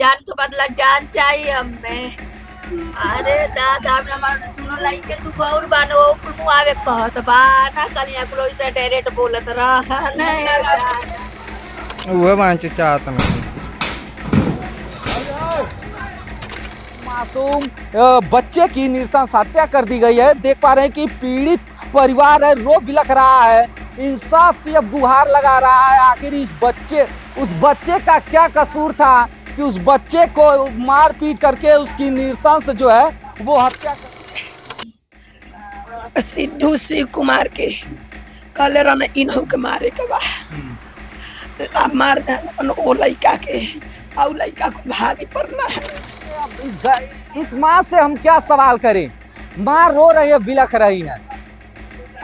जान के बदला जान चाहिए हमें। अरे दादा हमने हमारे दोनों लड़के तू और बानो कुल मुआवे कहत बा ना कलिया कुल से डायरेक्ट बोलत रहा नहीं दादा वह मांच चाहता ना मासूम बच्चे की नृशंस हत्या कर दी गई है। देख पा रहे हैं कि पीड़ित परिवार है, रो बिलख रहा है, इंसाफ की अब गुहार लगा रहा है। आखिर उस बच्चे का क्या कसूर था कि उस बच्चे को मार पीट करके उसकी नृशंस जो है वो हत्या सिद्धू शिव कुमार के कहले रहने इन्हों के मारे के बा अब मार दे ओ लड़का के और लड़का को भागे पड़ना है। इस माँ से हम क्या सवाल करें? माँ रो रही है, बिलख रही है,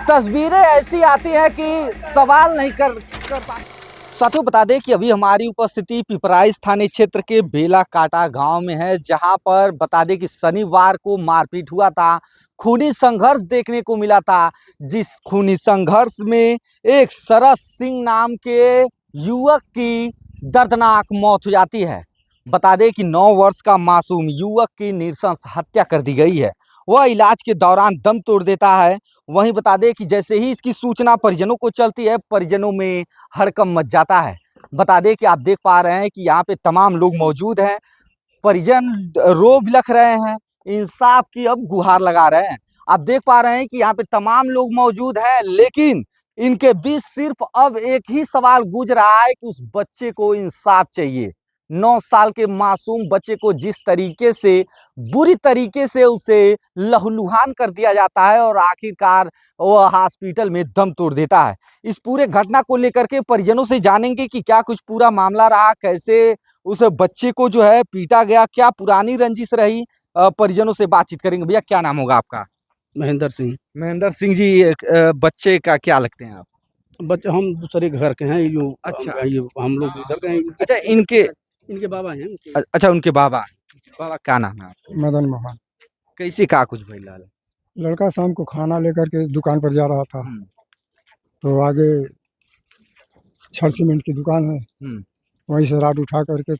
तस्वीरें ऐसी आती हैं कि सवाल नहीं कर पा। साथियों बता दें कि अभी हमारी उपस्थिति पिपराइच थाने क्षेत्र के बेला काटा गांव में है, जहां पर बता दें कि शनिवार को मारपीट हुआ था, खूनी संघर्ष देखने को मिला था। जिस खूनी संघर्ष में एक सरस सिंह नाम के युवक की दर्दनाक मौत हो जाती है। बता दें कि 9 वर्ष का मासूम युवक की नृशंस हत्या कर दी गई है। वह इलाज के दौरान दम तोड़ देता है। वहीं बता दें कि जैसे ही इसकी सूचना परिजनों को चलती है, परिजनों में हड़कंप मच जाता है। बता दें कि आप देख पा रहे हैं कि यहाँ पे तमाम लोग मौजूद हैं, परिजन रो बिलख रहे हैं, इंसाफ की अब गुहार लगा रहे हैं। आप देख पा रहे हैं कि यहाँ पे तमाम लोग मौजूद हैं, लेकिन इनके बीच सिर्फ अब एक ही सवाल गूंज रहा है कि उस बच्चे को इंसाफ चाहिए। 9 साल के मासूम बच्चे को जिस तरीके से बुरी तरीके से उसे लहूलुहान कर दिया जाता है और आखिरकार वह हॉस्पिटल में दम तोड़ देता है। इस पूरे घटना को लेकर के परिजनों से जानेंगे कि क्या कुछ पूरा मामला रहा, कैसे उस बच्चे को जो है पीटा गया, क्या पुरानी रंजिश रही। परिजनों से बातचीत करेंगे। भैया क्या नाम होगा आपका? महेंद्र सिंह। महेंद्र सिंह जी, बच्चे का क्या लगते हैं आप? बच्चे हम दूसरे घर के हैं, ये अच्छा। ये हम लोग इधर के हैं। अच्छा, इनके बाबा हैं अच्छा उनके बाबा क्या नाम है आपका? मदन मोहन। कैसे का कुछ भइल रहल? लड़का शाम को खाना लेकर के दुकान पर जा रहा था, तो आगे छड़ सीमेंट की दुकान है, वहीं से राड उठा करके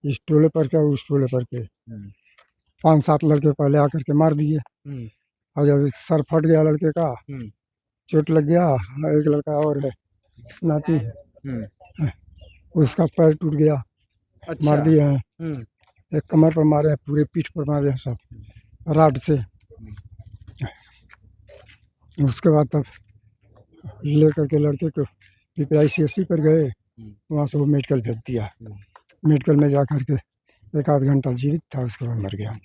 इस टोले पर के उस टोले पर के 5-7 लड़के पहले आकर के मार दिए। और जब सर फट गया लड़के का, चोट लग गया। एक लड़का और है, नाती है, उसका पैर टूट गया। अच्छा। मार दिए हैं, एक कमर पर मारे हैं, पूरे पीठ पर मारे हैं सब राड से। उसके बाद तब लेकर के लड़के को PPICSC पर गए, वहाँ से वो मेडिकल भेज दिया। मेडिकल में जा कर के 1 आध घंटा जीवित था, उसके बाद मर गया।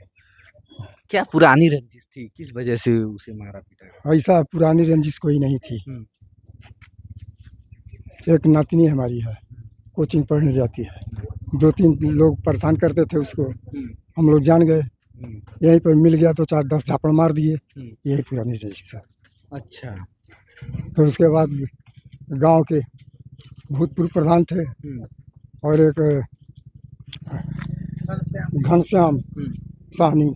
क्या पुरानी रंजिश थी, किस वजह से उसे मारा पीटा? ऐसा पुरानी रंजिश कोई नहीं थी। एक नातनी हमारी है, कोचिंग पढ़ने जाती है, 2-3 लोग परेशान करते थे उसको, हम लोग जान गए, यहीं पर मिल गया तो 4-10 झापड़ मार दिए। यही पुरानी रंजिश था। अच्छा। तो उसके बाद गांव के भूतपूर्व प्रधान थे और एक घनश्याम साहनी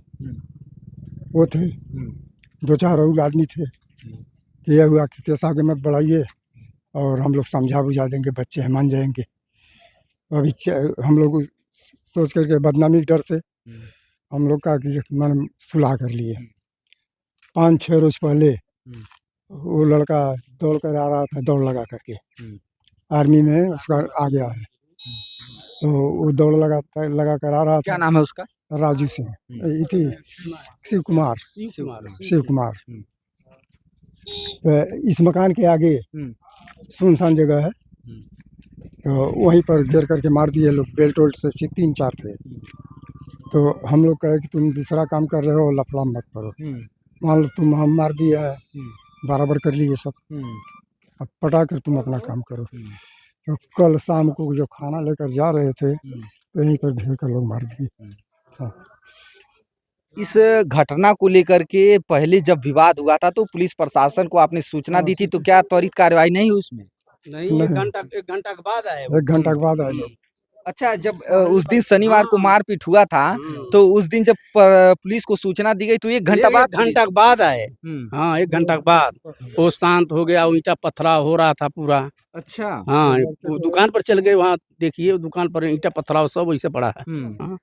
वो थे, 2-4 और आदमी थे कि यह हुआ कि केस आगे मत बढ़ाइए और हम लोग समझा बुझा देंगे, बच्चे हैं मान जाएंगे। अभी हम लोग सोच करके बदनामी के डर से हम लोग का कि मन सुलह कर लिए। 5-6 रोज पहले वो लड़का दौड़ कर आ रहा था, दौड़ लगा करके आर्मी में उसका आ गया है, तो वो दौड़ लगा कर आ रहा था। क्या नाम है उसका? राजू सिंह, शिव कुमार। तो इस मकान के आगे सुनसान जगह है, तो वहीं पर घेर करके मार दिए लोग, बेल्ट वेल्ट से 3-4 थे। तो हम लोग कहे कि तुम दूसरा काम कर रहे हो, लफड़ा मत करो, मान लो तुम हम मार दिया है, बराबर कर लिए सब, अब पटा कर तुम अपना काम करो। तो कल शाम को जो खाना लेकर जा रहे थे, तो यहीं पर घेर कर लोग मार दिए। हाँ। इस घटना को लेकर के पहले जब विवाद हुआ था तो पुलिस प्रशासन को आपने सूचना दी थी, तो क्या त्वरित कार्रवाई नहीं हुई उसमें? नहीं, 1 घंटा के बाद आए। 1 घंटा के बाद आए लोग। अच्छा, जब उस दिन शनिवार को मारपीट हुआ था, तो उस दिन जब पुलिस को सूचना दी गई तो 1 घंटा बाद 1 घंटा के बाद आए। हम्म, हाँ, 1 घंटा के बाद वो शांत हो गया, वो ईंटा पत्थराव हो रहा था पूरा। अच्छा। हाँ, वो दुकान पर चल गए, वहाँ देखिए दुकान पर ईंटा पत्थराव सब वैसे पड़ा है। हाँ।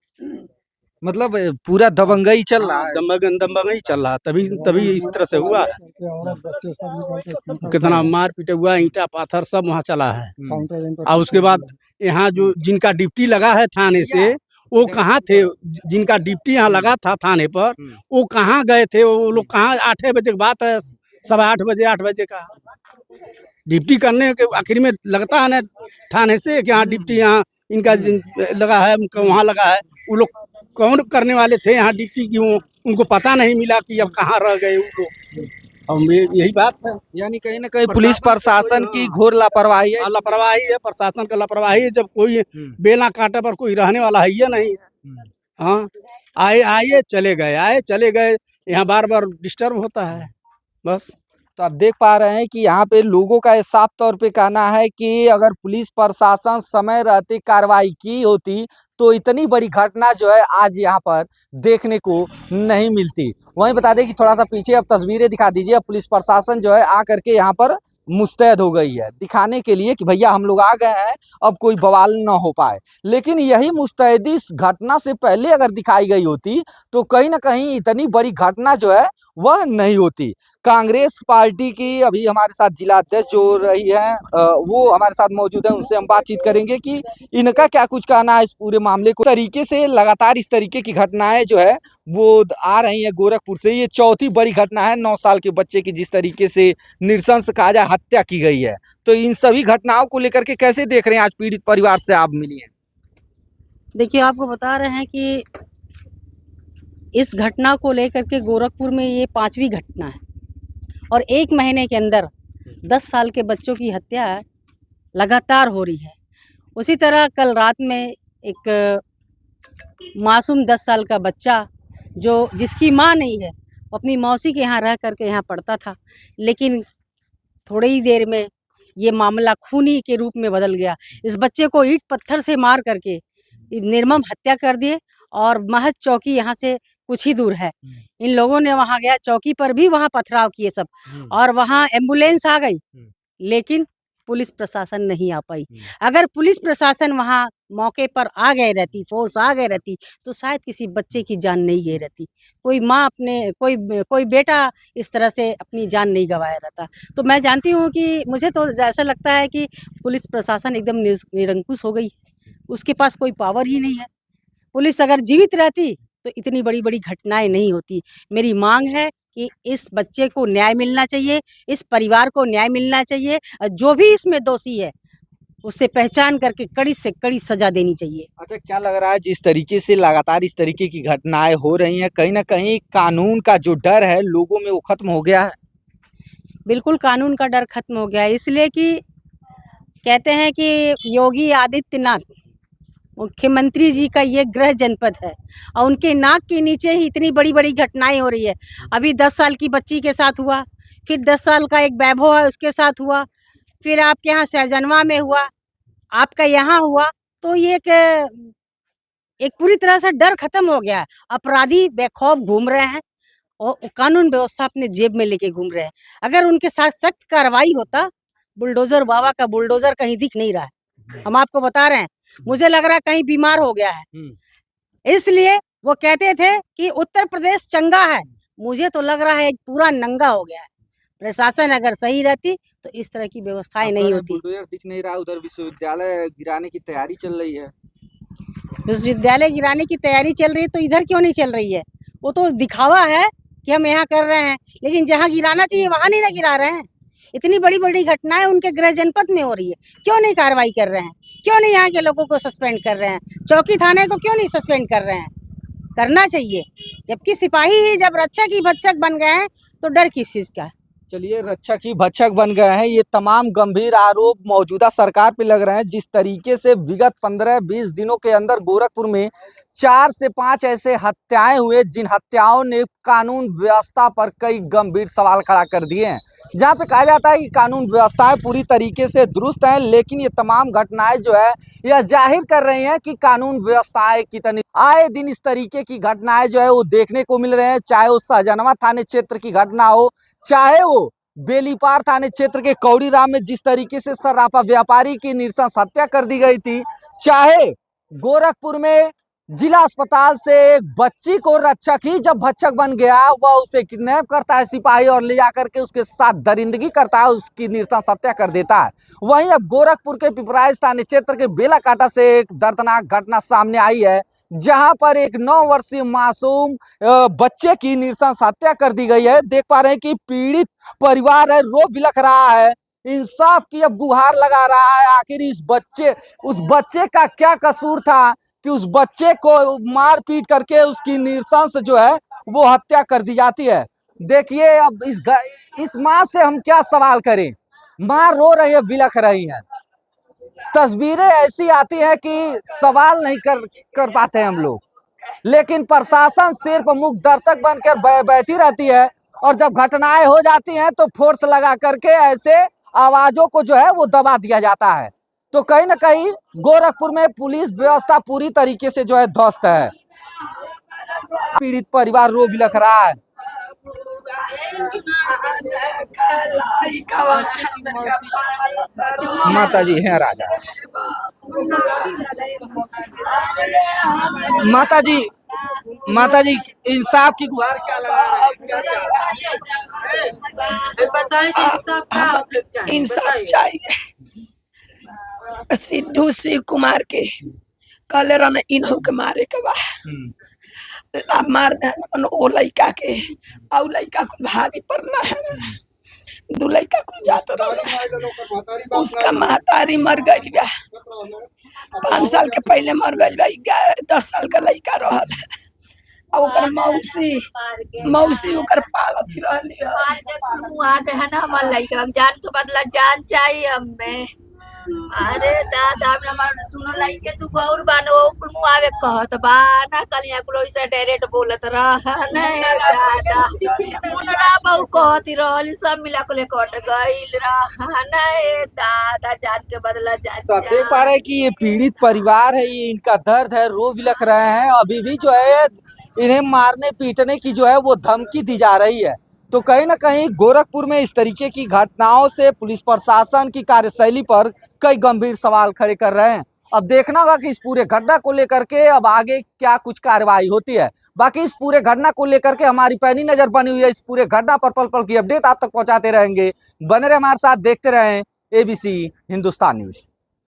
मतलब पूरा दबंगई चल रहा हाँ, है। दबंगई चल रहा, तभी तभी इस तरह से हुआ है। औरत बच्चे सब निकल के कितना मार पीट हुआ, ईंटा पाथर सब वहाँ चला है। काउंटर और उसके बाद यहाँ जो जिनका ड्यूटी लगा है थाने से, वो कहाँ थे? जिनका ड्यूटी यहाँ लगा था थाने पर, वो कहाँ गए थे? वो लोग कहाँ? 8 बजे की बात है, 8:15 8 बजे का ड्यूटी करने के आखिर में लगता है ना थाने से कि हाँ ड्यूटी यहाँ इनका लगा है, उनका वहाँ लगा है। वो लोग कौन करने वाले थे यहाँ ड्यूटी की? उनको पता नहीं मिला कि अब कहाँ रह गए वो लोग। और यही बात है, यानी कहीं ना कहीं पुलिस प्रशासन की घोर लापरवाही है। लापरवाही है, प्रशासन का लापरवाही है। जब कोई बेला कांटे पर कोई रहने वाला है ही नहीं है। हाँ, आए चले गए, आए चले गए, यहाँ बार बार डिस्टर्ब होता है बस। तो आप देख पा रहे हैं कि यहाँ पे लोगों का ये साफ तौर पे कहना है कि अगर पुलिस प्रशासन समय रहते कार्रवाई की होती तो इतनी बड़ी घटना जो है आज यहाँ पर देखने को नहीं मिलती। वहीं बता दें कि थोड़ा सा पीछे अब तस्वीरें दिखा दीजिए। अब पुलिस प्रशासन जो है आकर के यहाँ पर मुस्तैद हो गई है, दिखाने के लिए कि भैया हम लोग आ गए हैं, अब कोई बवाल ना हो पाए। लेकिन यही मुस्तैदी इस घटना से पहले अगर दिखाई गई होती तो कहीं ना कहीं इतनी बड़ी घटना जो है वह नहीं होती। कांग्रेस पार्टी की अभी हमारे साथ जिला अध्यक्ष जो रही है वो हमारे साथ मौजूद है, उनसे हम बातचीत करेंगे कि इनका क्या कुछ कहना है इस पूरे मामले को। तरीके से लगातार इस तरीके की घटनाएं जो है वो आ रही है गोरखपुर से। ये चौथी बड़ी घटना है 9 साल के बच्चे की जिस तरीके से नृशंस कहा जाए हत्या की गई है। तो इन सभी घटनाओं को लेकर के कैसे देख रहे हैं? आज पीड़ित परिवार से आप मिली हैं। देखिए, आपको बता रहे हैं कि इस घटना को लेकर के गोरखपुर में ये 5वीं घटना है और 1 महीने के अंदर 10 साल के बच्चों की हत्या लगातार हो रही है। उसी तरह कल रात में एक मासूम 10 साल का बच्चा जिसकी माँ नहीं है, वो अपनी मौसी के यहाँ रह करके यहाँ पढ़ता था, लेकिन थोड़ी ही देर में ये मामला खूनी के रूप में बदल गया। इस बच्चे को ईंट पत्थर से मार करके निर्मम हत्या कर दिए और महज चौकी यहाँ से कुछ ही दूर है। इन लोगों ने वहाँ गया, चौकी पर भी वहाँ पथराव किए सब, और वहाँ एम्बुलेंस आ गई, लेकिन पुलिस प्रशासन नहीं आ पाई। अगर पुलिस प्रशासन वहाँ मौके पर आ गए रहती, फोर्स आ गए रहती, तो शायद किसी बच्चे की जान नहीं गई रहती। कोई माँ कोई बेटा इस तरह से अपनी जान नहीं गंवाया रहता। तो मैं जानती हूँ कि मुझे तो ऐसा लगता है कि पुलिस प्रशासन एकदम निरंकुश हो गई है, उसके पास कोई पावर ही नहीं है। पुलिस अगर जीवित रहती तो इतनी बड़ी बड़ी घटनाएं नहीं होती। मेरी मांग है कि इस बच्चे को न्याय मिलना चाहिए, इस परिवार को न्याय मिलना चाहिए, और जो भी इसमें दोषी है उससे पहचान करके कड़ी से कड़ी सजा देनी चाहिए। अच्छा, क्या लग रहा है जिस तरीके से लगातार इस तरीके की घटनाएं हो रही हैं, कहीं ना कहीं कानून का जो डर है लोगों में वो खत्म हो गया है? बिल्कुल कानून का डर खत्म हो गया है, इसलिए कि कहते हैं कि योगी आदित्यनाथ मुख्यमंत्री जी का ये गृह जनपद है और उनके नाक के नीचे ही इतनी बड़ी बड़ी घटनाएं हो रही है। अभी 10 साल की बच्ची के साथ हुआ, फिर 10 साल का एक वैभव है उसके साथ हुआ, फिर आपके यहाँ सहजनवा में हुआ, आपका यहाँ हुआ। तो ये एक पूरी तरह से डर खत्म हो गया है। अपराधी बेखौफ घूम रहे हैं और कानून व्यवस्था अपने जेब में लेके घूम रहे हैं। अगर उनके साथ सख्त कार्रवाई होता, बुलडोजर बाबा का बुलडोजर कहीं दिख नहीं रहा है। हम आपको बता रहे हैं, मुझे लग रहा है कहीं बीमार हो गया है। इसलिए वो कहते थे कि उत्तर प्रदेश चंगा है, मुझे तो लग रहा है पूरा नंगा हो गया है। प्रशासन अगर सही रहती तो इस तरह की व्यवस्थाएं नहीं होती। बुलडोजर दिख नहीं रहा, उधर विश्वविद्यालय गिराने की तैयारी चल रही है। विश्वविद्यालय गिराने की तैयारी चल रही है, तो इधर क्यों नहीं चल रही है? वो तो दिखावा है कि हम यहाँ कर रहे हैं, लेकिन जहाँ गिराना चाहिए वहाँ नहीं ना गिरा रहे हैं। इतनी बड़ी बड़ी घटनाएं उनके गृह जनपद में हो रही है, क्यों नहीं कार्रवाई कर रहे हैं? क्यों नहीं यहाँ के लोगों को सस्पेंड कर रहे हैं? चौकी थाने को क्यों नहीं सस्पेंड कर रहे हैं? करना चाहिए। जबकि सिपाही ही जब रक्षक ही भक्षक बन गए हैं तो डर किस चीज़ का? चलिए, रक्षक ही भक्षक बन गए हैं, ये तमाम गंभीर आरोप मौजूदा सरकार पे लग रहे हैं। जिस तरीके से विगत 15-20 दिनों के अंदर गोरखपुर में 4 से 5 ऐसे हत्याएं हुए, जिन हत्याओं ने कानून व्यवस्था पर कई गंभीर सवाल खड़ा कर दिए हैं। जहाँ पे कहा जाता है कि कानून व्यवस्थाएं पूरी तरीके से दुरुस्त हैं, लेकिन ये तमाम घटनाएं जो है यह जाहिर कर रही हैं कि कानून व्यवस्थाएं कितनी, आए दिन इस तरीके की घटनाएं जो है वो देखने को मिल रहे हैं। चाहे वो सहजनवा थाने क्षेत्र की घटना हो, चाहे वो बेलीपार थाने क्षेत्र के कौड़ीराम में जिस तरीके से सराफा व्यापारी की नृशंस हत्या कर दी गई थी, चाहे गोरखपुर में जिला अस्पताल से एक बच्ची को रक्षक ही जब भक्षक बन गया, वह उसे किडनैप करता है सिपाही और ले जाकर के उसके साथ दरिंदगी करता है, उसकी नृशंस हत्या कर देता है। वहीं अब गोरखपुर के पिपराइच थाने क्षेत्र के बेलाकाटा से एक दर्दनाक घटना सामने आई है, जहां पर एक 9 वर्षीय मासूम बच्चे की नृशंस हत्या कर दी गई है। देख पा रहे हैं कि पीड़ित परिवार है, रो बिलख रहा है, इंसाफ की अब गुहार लगा रहा है। आखिर उस बच्चे का क्या कसूर था कि उस बच्चे को मार पीट करके उसकी नृशंस जो है वो हत्या कर दी जाती है। देखिए अब इस माँ से हम क्या सवाल करें, माँ रो रही है, बिलख रही है। तस्वीरें ऐसी आती हैं कि सवाल नहीं कर पाते हैं हम लोग, लेकिन प्रशासन सिर्फ मुख दर्शक बनकर बैठी रहती है और जब घटनाएं हो जाती हैं तो फोर्स लगा करके ऐसे आवाजों को जो है वो दबा दिया जाता है। तो कहीं ना कहीं गोरखपुर में पुलिस व्यवस्था पूरी तरीके से जो है ध्वस्त है। पीड़ित परिवार रो बिलख रहा है। माता जी हैं राजा, माता जी इंसाफ की गुहार क्या लगा रहे हैं? इंसाफ चाहिए। सिद्धू शिव कुमार के कल रन इन्हों के मारे के बाद अब मार दे ओ लड़का के, औ लड़का को भागे पड़ना है। दो लड़का को जाता रहा, उसका महतारी मर गई बा, 5 साल के पहले मर गई बा, 10 साल का लड़का रहल है। और मौसी ओकर पालत रहली है। मार के कुलमुआ दे है ना हमार लइका, जान के बदला जान चाहिए हमें। अरे दादा हमार दोनों लइके तू गौर बानो कुलमुआ वे कहत बा ना, कलिया कुलोई से डायरेक्ट बोलत रहा नहीं दादा, मुनरा बहु कहती रहली, सब मिला को ले कट गइल रहा नहीं दादा, जान के बदला जान। तो आप देख पा रहे हैं कि ये पीड़ित परिवार है, ये इनका दर्द है, रो बिलख रहे हैं। अभी भी जो है इन्हें मारने पीटने की जो है वो धमकी दी जा रही है। तो कहीं ना कहीं गोरखपुर में इस तरीके की घटनाओं से पुलिस प्रशासन की कार्यशैली पर कई गंभीर सवाल खड़े कर रहे हैं। अब देखना होगा कि इस पूरे घटना को लेकर के अब आगे क्या कुछ कार्रवाई होती है। बाकी इस पूरे घटना को लेकर के हमारी पैनी नजर बनी हुई है। इस पूरे घटना पर पल पल की अपडेट आप तक पहुंचाते रहेंगे। बने रहे हमारे साथ, देखते रहें ABC हिंदुस्तान न्यूज।